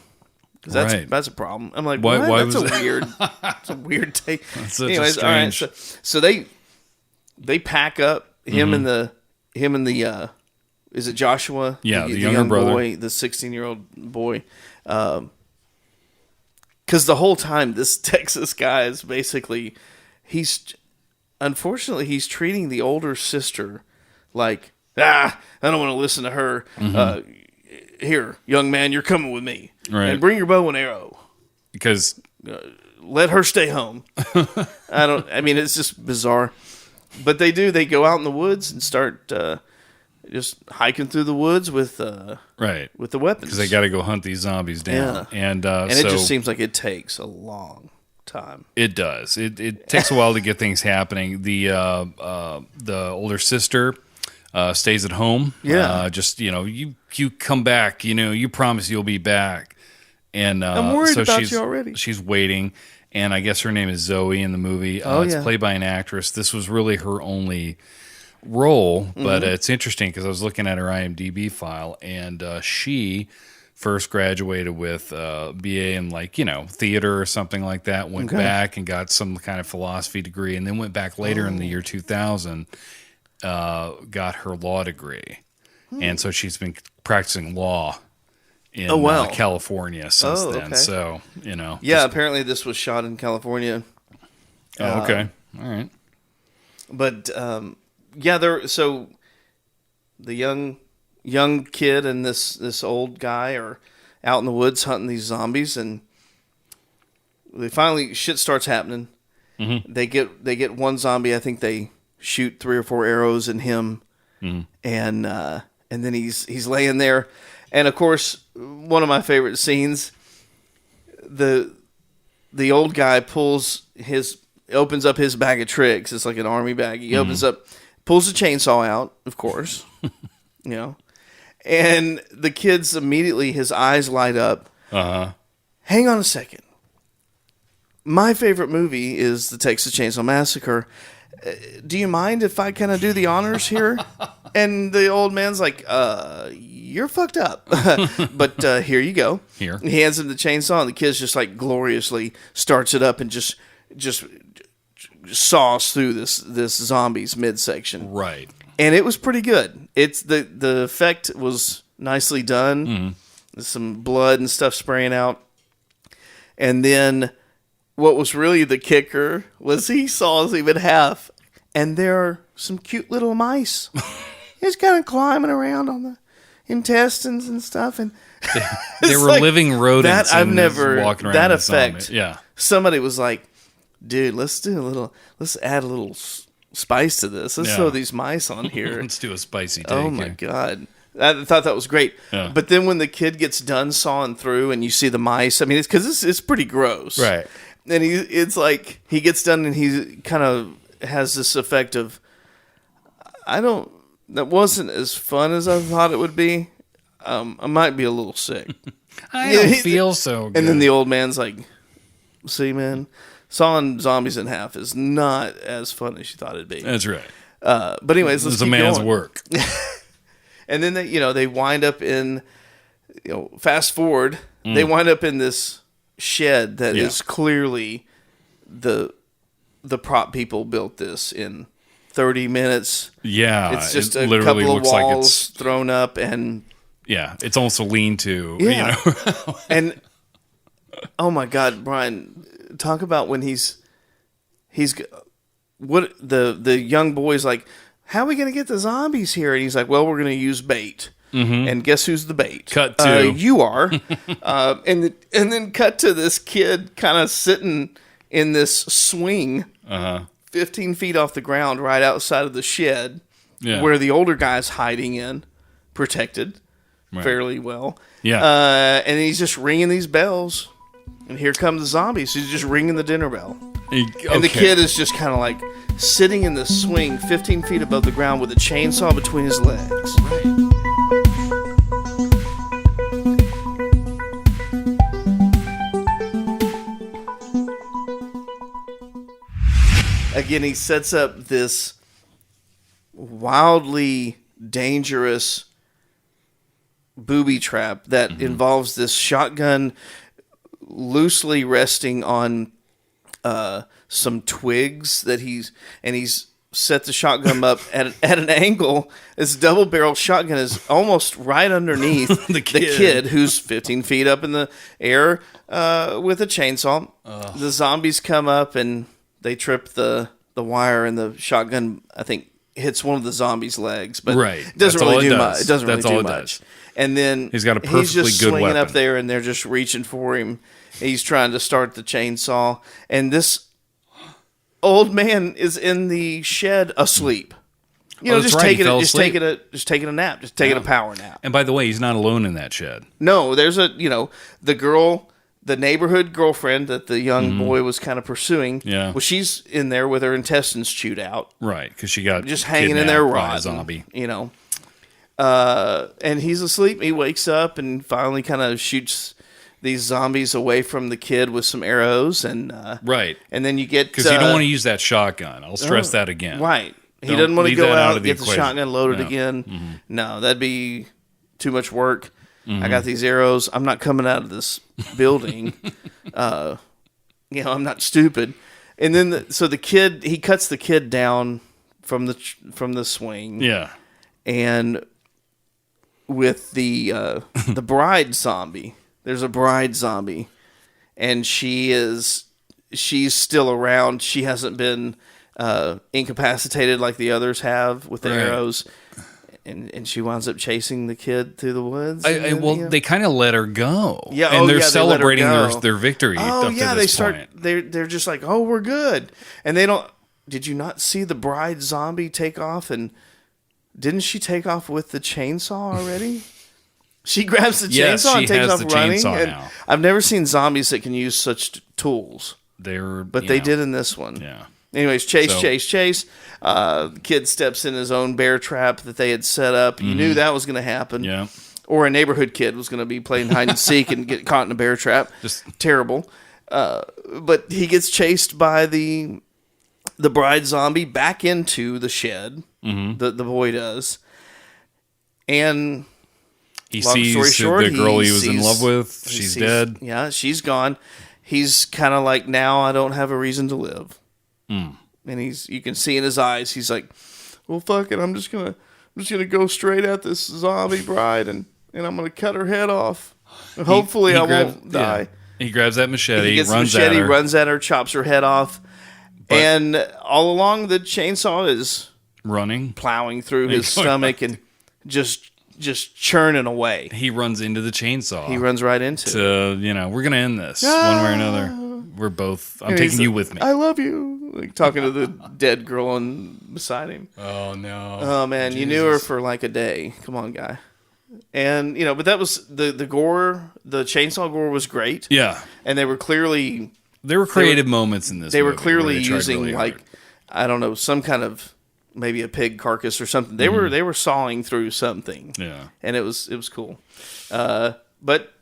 Because Right. that's a problem. I'm like, Why- what? why that's was a that? weird, that's a weird take. That's such a Anyways, all right. strange- So they pack up him and the is it Joshua? Yeah, the younger young brother. boy, the 16-year-old boy. Because the whole time this Texas guy is basically unfortunately he's treating the older sister like I don't want to listen to her. Here, young man, you're coming with me. Right. And bring your bow and arrow. because let her stay home. I mean, it's just bizarre. But they go out in the woods and start just hiking through the woods with the weapons. Because they got to go hunt these zombies down. Yeah. And it just seems like it takes a long time. It does. It takes a while to get things happening. The older sister stays at home. Yeah. Just, you come back, you promise you'll be back. And I'm worried so about you already. She's waiting. And I guess her name is Zoe in the movie. It's played by an actress. This was really her only role, but it's interesting because I was looking at her IMDb file, and she first graduated with BA in theater or something like that, went back and got some kind of philosophy degree, and then went back later in the year 2000, got her law degree. And so she's been practicing law in California since then. Okay. So, Apparently this was shot in California. Oh, okay. All right. But so the young kid and this old guy are out in the woods hunting these zombies, and they finally shit starts happening. Mm-hmm. They get one zombie. I think they shoot 3 or 4 arrows in him, and then he's laying there. And of course, one of my favorite scenes, the old guy opens up his bag of tricks. It's like an army bag. He opens up, pulls the chainsaw out, of course, and the kid's immediately, his eyes light up. Hang on a second. My favorite movie is the Texas Chainsaw Massacre. Do you mind if I kind of do the honors here? And the old man's like, you're fucked up. But here you go. Here. He hands him the chainsaw, and the kid's just like gloriously starts it up and just saws through this zombie's midsection. Right. And it was pretty good. It's the effect was nicely done. There's some blood and stuff spraying out. And then what was really the kicker was he saws him in half, and there are some cute little mice. He's kind of climbing around on the intestines and stuff, and they were like, living rodents. That I've never walking around that in effect. Zombie. Yeah, somebody was like, "Dude, let's add a little spice to this. Let's throw these mice on here. Let's do a spicy take." Oh my god." I thought that was great. Yeah. But then when the kid gets done sawing through and you see the mice, I mean, it's because it's pretty gross. Right. And it's like he gets done and he kind of has this effect of, that wasn't as fun as I thought it would be. I might be a little sick. I don't feel so good. And then the old man's like, see, man, sawing zombies in half is not as fun as you thought it'd be. That's right. But anyways, let's It's a keep man's going. work. And then they wind up in, fast forward, they wind up in this shed that is clearly the prop people built this in 30 minutes. Yeah. It's just it a literally couple of looks walls like thrown up, and it's almost a lean-to. yeah. And oh my God, Brian, talk about when he's what the young boy's like, how are we going to get the zombies here? And he's like, well, we're going to use bait. Mm-hmm. And guess who's the bait? Cut to. You are. And then cut to this kid kind of sitting in this swing 15 feet off the ground right outside of the shed where the older guy's hiding in, protected fairly well. Yeah. And he's just ringing these bells. And here come the zombies. He's just ringing the dinner bell. And the kid is just kind of like sitting in the swing 15 feet above the ground with a chainsaw between his legs. Again, he sets up this wildly dangerous booby trap that involves this shotgun loosely resting on some twigs that he's set the shotgun up at an angle. This double barrel shotgun is almost right underneath the kid who's 15 feet up in the air with a chainsaw. The zombies come up and they trip the wire, and the shotgun, I think, hits one of the zombies' legs, but Right. it doesn't That's all really it do does. much. It doesn't That's really all do it much. does. And then He's got a perfectly he's just good swinging up weapon. there, and they're just reaching for him. He's trying to start the chainsaw, and this old man is in the shed asleep. You know, that's just right, he taking fell just asleep. taking a nap, just taking a power nap. And by the way, he's not alone in that shed. No, there's the girl, the neighborhood girlfriend that the young boy was kind of pursuing. Yeah. Well, she's in there with her intestines chewed out, Right, because she got just hanging in there kidnapped by a rotten. zombie. You know. And he's asleep. He wakes up and finally kind of shoots these zombies away from the kid with some arrows, and Right. and then you get Because you don't want to use that shotgun. I'll stress that again. right. He Don't doesn't want to leave go that out out of the get the equation. shotgun loaded No. again. No, that'd be too much work. I got these arrows. I'm not coming out of this building. I'm not stupid. And then so the kid, he cuts the kid down from the swing. Yeah. And with the bride zombie, there's a bride zombie, and she's still around. She hasn't been incapacitated like the others have with the Right. arrows, and she winds up chasing the kid through the woods. They kind of let her go. Yeah, and they're they let her celebrating go. their victory. Oh up yeah, to they this start. point. They're just like, oh, we're good, and they don't. Did you not see the bride zombie take off? And didn't she take off with the chainsaw already? She grabs the Yes, chainsaw she and takes has off the running. chainsaw And now. I've never seen zombies that can use such tools, But they did in this one. Yeah. Anyways, chase. The kid steps in his own bear trap that they had set up. You knew that was going to happen. Yeah. Or a neighborhood kid was going to be playing hide and seek and get caught in a bear trap. Just- terrible. But he gets chased by the bride zombie back into the shed. The boy does. And He long story sees short, the girl he was in sees- love with. he She's sees- dead. Yeah, she's gone. He's kind of like, now I don't have a reason to live. And you can see in his eyes, he's like, well, fuck it. I'm just gonna go straight at this zombie bride and I'm gonna cut her head off. And hopefully I won't die. Yeah. He grabs that machete, He gets runs the machete, at her. runs at her, chops her head off. And all along the chainsaw is running. plowing through his stomach and just churning away. He runs into the chainsaw. He runs right into it. We're going to end this one way or another. We're both, I'm And taking he's you like, with me. I love you. Like talking to the dead girl beside him. Oh, no. Oh man, you knew her for like a day. Come on, guy. And but that was the gore. The chainsaw gore was great. Yeah. And they were clearly There were creative moments in this they were movie clearly where they tried using really like hard. I don't know, some kind of maybe a pig carcass or something. They were sawing through something. Yeah. And it was cool. But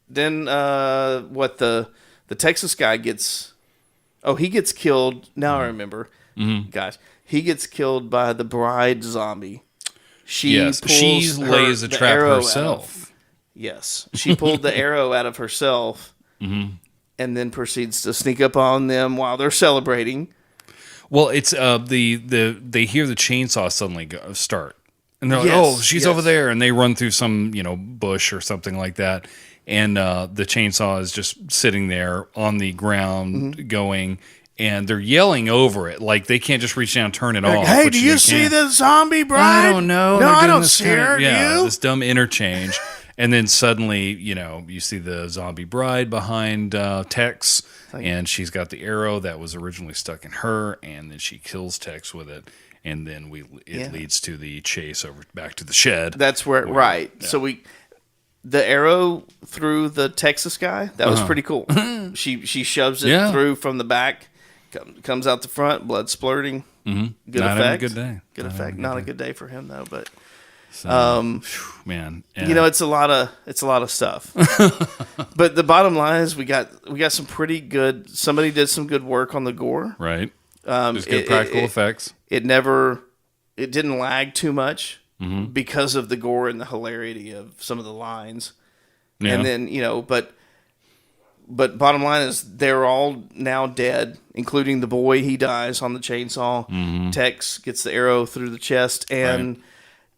then what the Texas guy gets he gets killed. Now I remember. Gosh. He gets killed by the bride zombie. She lays a the trap arrow herself. Yes. She pulled the arrow out of herself and then proceeds to sneak up on them while they're celebrating. Well, it's they hear the chainsaw suddenly start. And they're like, Yes, oh, she's yes. over there. And they run through some, bush or something like that. And the chainsaw is just sitting there on the ground going, and they're yelling over it. Like they can't just reach down and turn it off. Hey, which do you they see can. the zombie bride? I don't know. No, They're I doing don't this see kind of- her. Do Yeah, you? this dumb interchange. And then suddenly, you see the zombie bride behind Tex, and she's got the arrow that was originally stuck in her, and then she kills Tex with it. And then it leads to the chase over back to the shed. That's where right. Yeah. So the arrow through the Texas guy, that was pretty cool. She shoves it through from the back, comes out the front, blood splurting. Mm-hmm. Good Not effect. having a good day. Good effect. Not a good day for him though, but Man, it's a lot of stuff. But the bottom line is we got some pretty good. Somebody did some good work on the gore. right. There's good practical effects. It didn't lag too much because of the gore and the hilarity of some of the lines. Yeah. And then, but bottom line is they're all now dead, including the boy. He dies on the chainsaw. Tex gets the arrow through the chest. And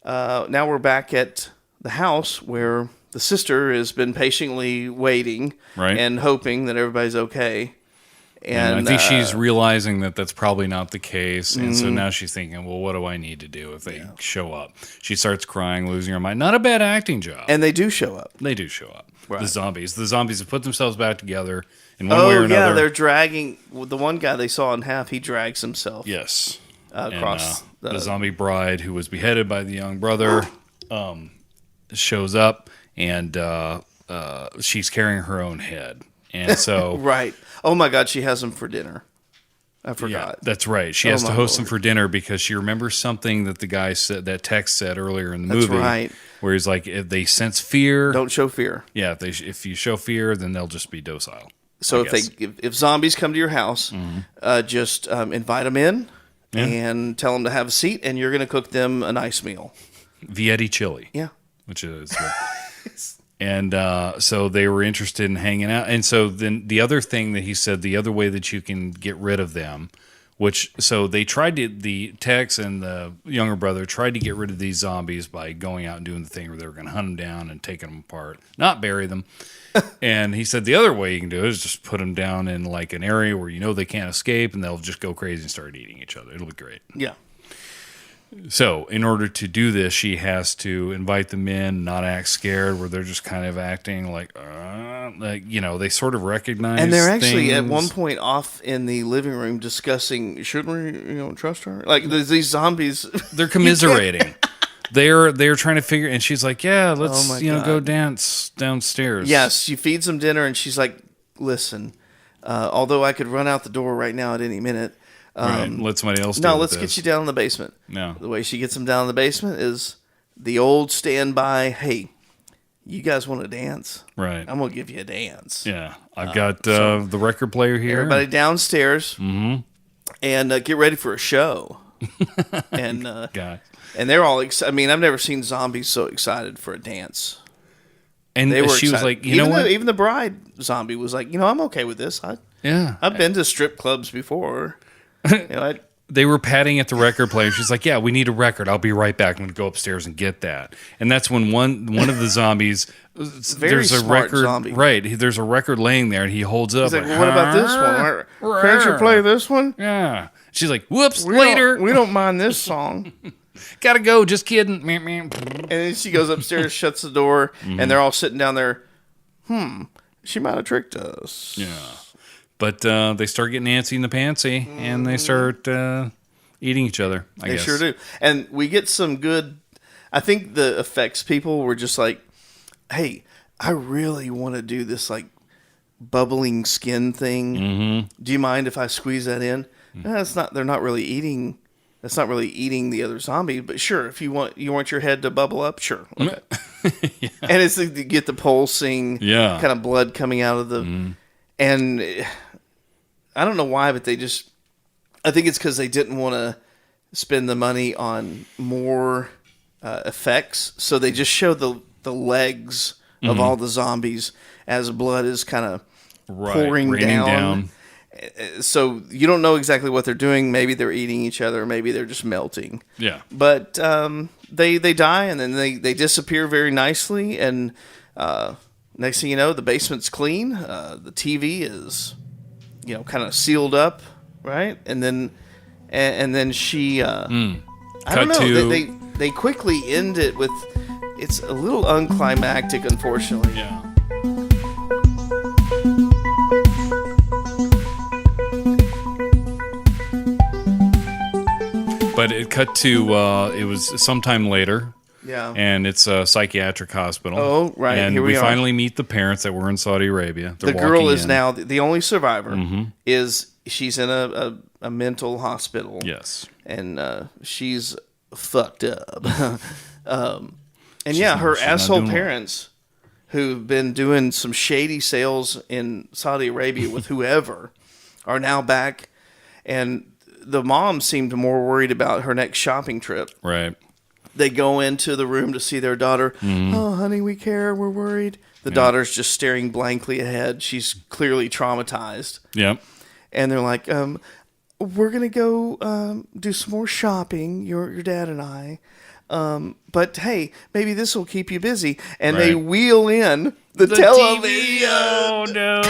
now we're back at the house where the sister has been patiently waiting Right. and hoping that everybody's okay. And I think she's realizing that that's probably not the case. And so now she's thinking, well, what do I need to do if they show up? She starts crying, losing her mind. Not a bad acting job. And they do show up. They do show up. Right. The zombies. The zombies have put themselves back together in one way or another. Yeah, they're dragging. The one guy they saw in half, he drags himself. Yes. Across the zombie bride who was beheaded by the young brother shows up, and she's carrying her own head. And so... Right. Oh, my God, she has him for dinner. I forgot. Yeah, that's right. She has to host them for dinner because she remembers something that the guy said, that text said earlier in the movie. That's right. Where he's like, if they sense fear... Don't show fear. Yeah, if you show fear, then they'll just be docile. So if zombies come to your house, just invite them in and tell them to have a seat, and you're going to cook them a nice meal. Vietti chili. Yeah. Which is... And so they were interested in hanging out. And so then the other thing that he said, the other way that you can get rid of them, so they tried to, the Tex and the younger brother tried to get rid of these zombies by going out and doing the thing where they were going to hunt them down and taking them apart, not bury them. And he said the other way you can do it is just put them down in like an area where you know they can't escape, and they'll just go crazy and start eating each other. It'll be great. Yeah. So, in order to do this, she has to invite them in, not act scared, where they're just kind of acting like they sort of recognize. And they're actually things. at one point off in the living room discussing, should we, trust her? Like these zombies. They're commiserating. They're trying to figure, and she's like, "Yeah, let's go dance downstairs." Yes, she feeds them dinner, and she's like, "Listen, although I could run out the door right now at any minute." Right. Let somebody else. No, let's get you down in the basement. No, the way she gets them down in the basement is the old standby. Hey, you guys want to dance? Right. I'm gonna give you a dance. Yeah, I've got the record player here. Everybody downstairs, and get ready for a show. And guys, and they're all. I've never seen zombies so excited for a dance. And they were she excited. was like, you know what? Even the bride zombie was like, I'm okay with this. I've been to strip clubs before. They were patting at the record player. She's like, "Yeah, we need a record. I'll be right back. I'm going to go upstairs and get that." And that's when one of the zombies, there's a record, zombie. Right? There's a record laying there, and he holds it up. He's like, "What about this one? Can't you play this one?" Yeah. She's like, "Whoops, later. We don't mind this song." Gotta go. Just kidding. And then she goes upstairs, shuts the door, and they're all sitting down there. She might have tricked us. Yeah. But they start getting antsy in the pantsy, and they start eating each other, I guess. They sure do. And we get some good... I think the effects people were just like, hey, I really want to do this like bubbling skin thing. Mm-hmm. Do you mind if I squeeze that in? They're not really eating... That's not really eating the other zombie, but sure, if you want your head to bubble up, sure. Okay. Yeah. And it's to get the pulsing, kind of blood coming out of the... And I don't know why, but I think it's because they didn't want to spend the money on more effects. So they just show the legs of all the zombies as blood is kind of pouring down. So you don't know exactly what they're doing. Maybe they're eating each other. Maybe they're just melting. Yeah. But they die, and then they disappear very nicely. And next thing you know, the basement's clean. The TV is, kind of sealed up, right? And then she, I don't know. They quickly end it with. It's a little unclimactic, unfortunately. Yeah. But it cut to, it was sometime later. Yeah. And it's a psychiatric hospital. Oh, right. And here we finally meet the parents that were in Saudi Arabia. The girl is now the only survivor. Mm-hmm. She's in a mental hospital. Yes. And she's fucked up. Her asshole parents, who've been doing some shady sales in Saudi Arabia with whoever, are now back. And the mom seemed more worried about her next shopping trip. Right. They go into the room to see their daughter. Mm-hmm. Oh, honey, we care. We're worried. The daughter's just staring blankly ahead. She's clearly traumatized. Yep. And they're like, we're going to go do some more shopping, your dad and I. but hey, maybe this will keep you busy. And Right. they wheel in the television. Oh no!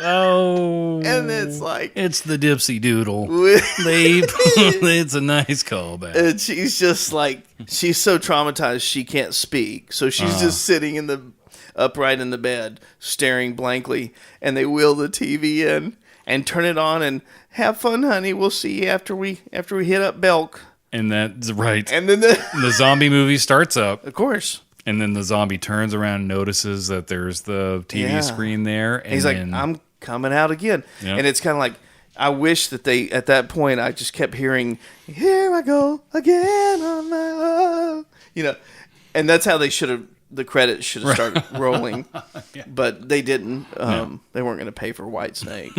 Oh, And it's like, it's the Dipsy Doodle. It's a nice callback. and she's just like, she's so traumatized she can't speak. So she's just sitting upright in the bed, staring blankly. And they wheel the TV in and turn it on and have fun, honey. We'll see you after we hit up Belk. And that's right. And then The zombie movie starts up, of course, and then the zombie turns around and notices that there's the TV Yeah. screen there. And he's like, then, I'm coming out again. Yep. And it's kind of like, I wish that they, at that point, I just kept hearing, here I go again on my love. And that's how the credits should have started rolling. But they didn't. They weren't going to pay for Whitesnake.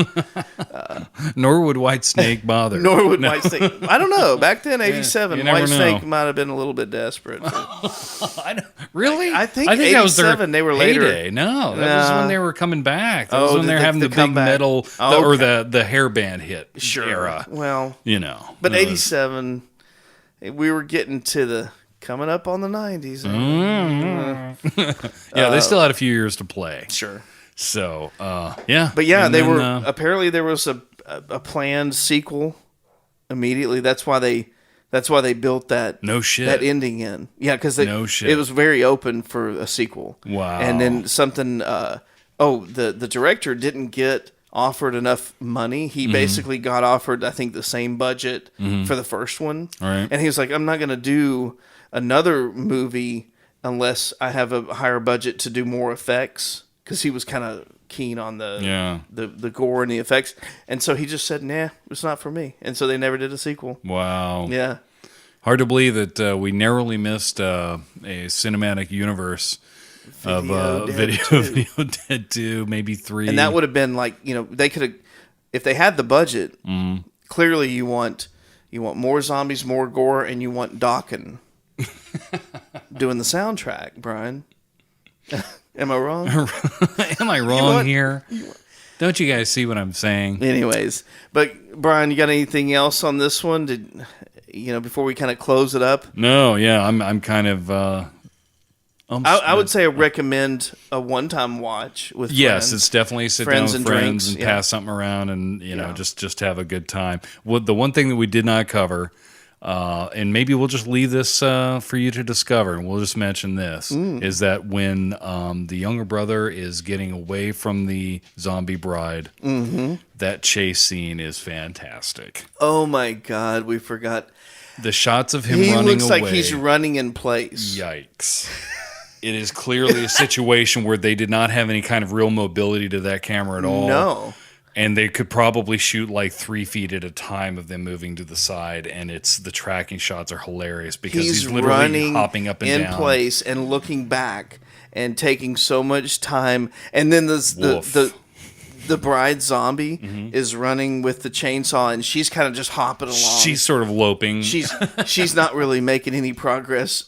nor would Whitesnake bother. Nor would Whitesnake. I don't know. Back then, 87, you never Whitesnake know. might have been a little bit desperate. Really? I think that was their 87, they were later. heyday. No, that was when they were coming back. That was when they were having the big comeback. metal Oh, or okay. the hairband hit era. Well, It but was- 87, we were getting to the coming up on the 90s. Yeah, they still had a few years to play. Sure. So, yeah. But yeah, And they then, were apparently there was a planned sequel immediately. That's why they built that No shit. that ending in. Yeah, because No shit. it was very open for a sequel. Wow. And then something. The director didn't get offered enough money. He basically got offered, I think, the same budget for the first one. Right. And he was like, I'm not going to do another movie unless I have a higher budget to do more effects, because he was kind of keen on the gore and the effects. And so he just said, nah, it's not for me. And so they never did a sequel. Wow. Yeah. Hard to believe that we narrowly missed a cinematic universe of Video Dead 2, maybe 3. And that would have been like, they could have, if they had the budget, clearly you want more zombies, more gore, and you want Dawkins doing the soundtrack, Brian. Am I wrong? Am I wrong here? Don't you guys see what I'm saying? Anyways, but Brian, you got anything else on this one? Before we kind of close it up? No, yeah, I'm kind of. I would say I recommend a one-time watch with Yes, friends. it's definitely sit Friends down and with friends drinks, and yeah. pass something around and Yeah. just have a good time. The one thing that we did not cover, and maybe we'll just leave this for you to discover, and we'll just mention this, is that when the younger brother is getting away from the zombie bride, that chase scene is fantastic. Oh my God, we forgot. The shots of him He running looks away. like he's running in place. Yikes. It is clearly a situation where they did not have any kind of real mobility to that camera at all. No. And they could probably shoot like 3 feet at a time of them moving to the side, and the tracking shots are hilarious because he's literally running hopping up and in down. place and looking back and taking so much time. And then the bride zombie is running with the chainsaw, and she's kind of just hopping along. She's sort of loping. She's not really making any progress.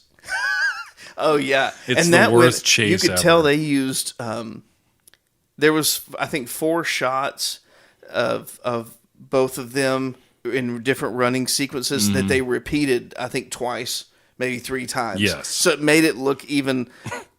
Oh yeah, It's and the that worst you chase could ever. tell they used. There was, I think, 4 shots of both of them in different running sequences that they repeated. I think twice, maybe 3 times. Yes. So it made it look even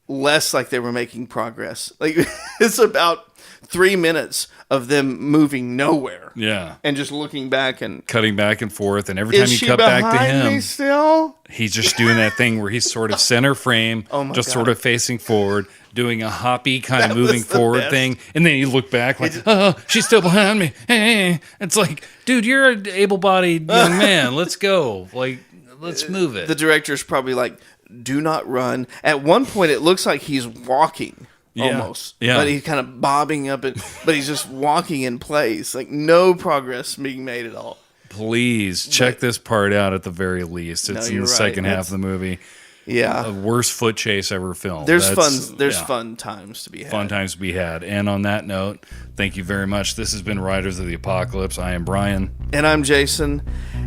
less like they were making progress. Like it's about 3 minutes of them moving nowhere. Yeah. And just looking back and. Cutting back and forth, and every time Is you she cut back to behind me him, still? he's just doing that thing where he's sort of center frame, Oh my just God. sort of facing forward, doing a hoppy kind That of moving was the forward best. thing, and then you look back like, oh, she's still behind me. Hey, it's like, dude, you're an able-bodied young man. Let's go. Like, let's move it. The director's probably like, do not run. At one point, it looks like he's walking almost. Yeah. But he's kind of bobbing up, but he's just walking in place. Like, no progress being made at all. Please check this part out at the very least. It's in you're the right. second half of the movie. Yeah. The worst foot chase ever filmed. There's yeah. fun times to be had. Fun times to be had. And on that note, thank you very much. This has been Riders of the Apocalypse. I am Brian. And I'm Jason.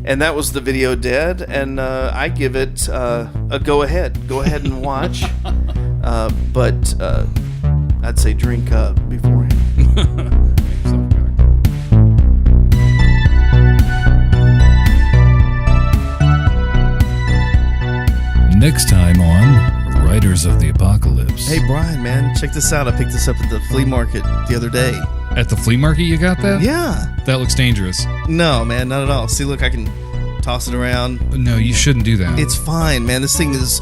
And that was the Video Dead. And I give it a go ahead. Go ahead and watch. But I'd say drink up beforehand. Next time on Riders of the Apocalypse. Hey, Brian, man, check this out. I picked this up at the flea market the other day. At the flea market you got that? Yeah. That looks dangerous. No, man, not at all. See, look, I can toss it around. No, you shouldn't do that. It's fine, man. This thing is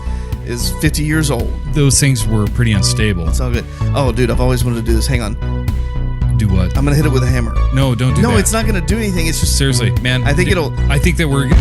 50 years old. Those things were pretty unstable. It's all good. Oh, dude, I've always wanted to do this. Hang on. Do what? I'm going to hit it with a hammer. No, don't do that. No, it's not going to do anything. It's just... Seriously, man. I think I think that we're...